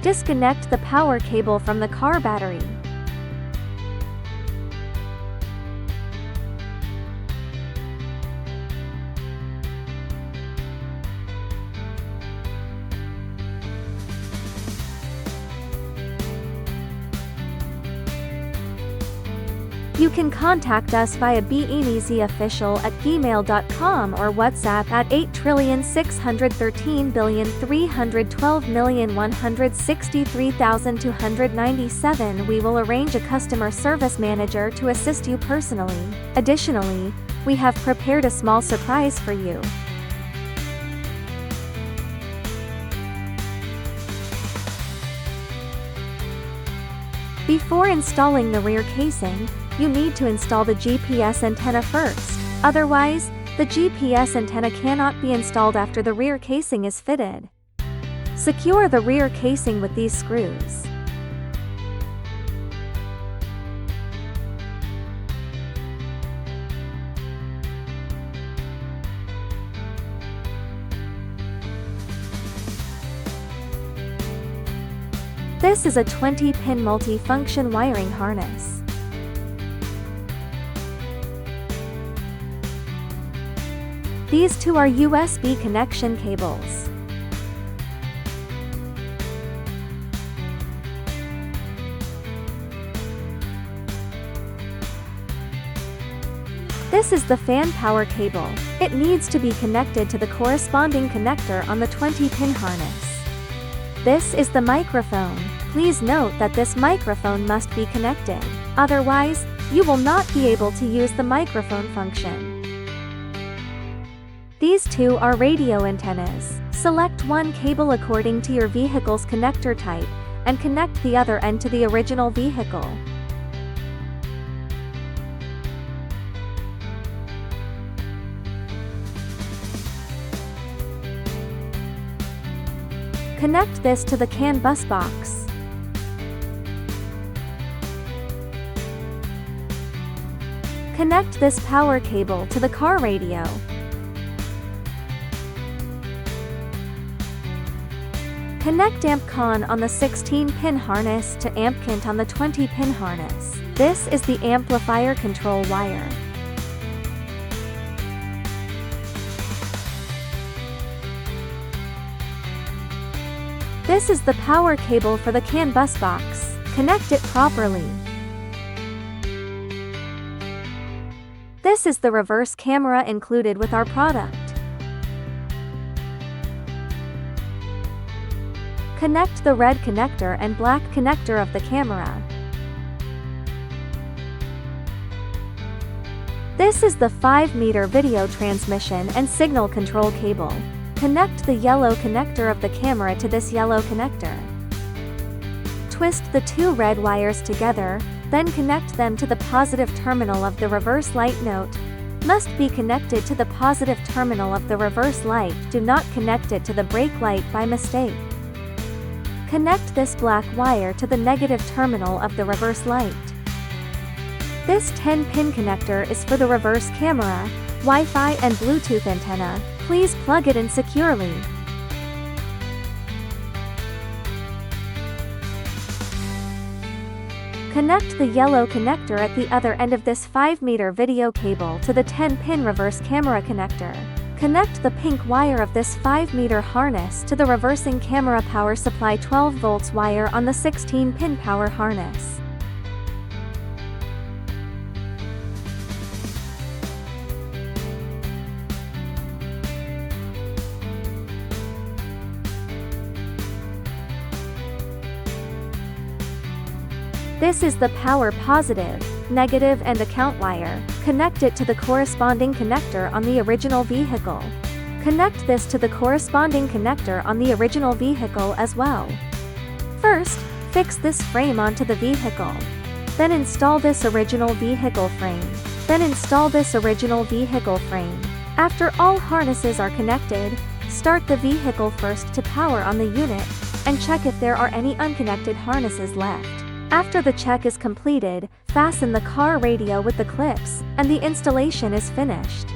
Disconnect the power cable from the car battery. You can contact us via binizeofficial@gmail.com or WhatsApp at 8,613,312,163,297. We will arrange a customer service manager to assist you personally. Additionally, we have prepared a small surprise for you. Before installing the rear casing, you need to install the GPS antenna first. Otherwise, the GPS antenna cannot be installed after the rear casing is fitted. Secure the rear casing with these screws. This is a 20-pin multi-function wiring harness. These two are USB connection cables. This is the fan power cable. It needs to be connected to the corresponding connector on the 20-pin harness. This is the microphone. Please note that this microphone must be connected. Otherwise, you will not be able to use the microphone function. These two are radio antennas. Select one cable according to your vehicle's connector type, and connect the other end to the original vehicle. Connect this to the CAN bus box. Connect this power cable to the car radio. Connect amp con on the 16-pin harness to amp cant on the 20-pin harness. This is the amplifier control wire. This is the power cable for the CAN bus box. Connect it properly. This is the reverse camera included with our product. Connect the red connector and black connector of the camera. This is the 5-meter video transmission and signal control cable. Connect the yellow connector of the camera to this yellow connector. Twist the two red wires together, then connect them to the positive terminal of the reverse light. Note: must be connected to the positive terminal of the reverse light. Do not connect it to the brake light by mistake. Connect this black wire to the negative terminal of the reverse light. This 10-pin connector is for the reverse camera, Wi-Fi and Bluetooth antenna. Please plug it in securely. Connect the yellow connector at the other end of this 5-meter video cable to the 10-pin reverse camera connector. Connect the pink wire of this 5-meter harness to the reversing camera power supply 12 volts wire on the 16-pin power harness. This is the power positive, negative and account wire. Connect it to the corresponding connector on the original vehicle. Connect this to the corresponding connector on the original vehicle as well. First, fix this frame onto the vehicle. Then install this original vehicle frame. After all harnesses are connected, start the vehicle first to power on the unit, and check if there are any unconnected harnesses left. After the check is completed, fasten the car radio with the clips, and the installation is finished.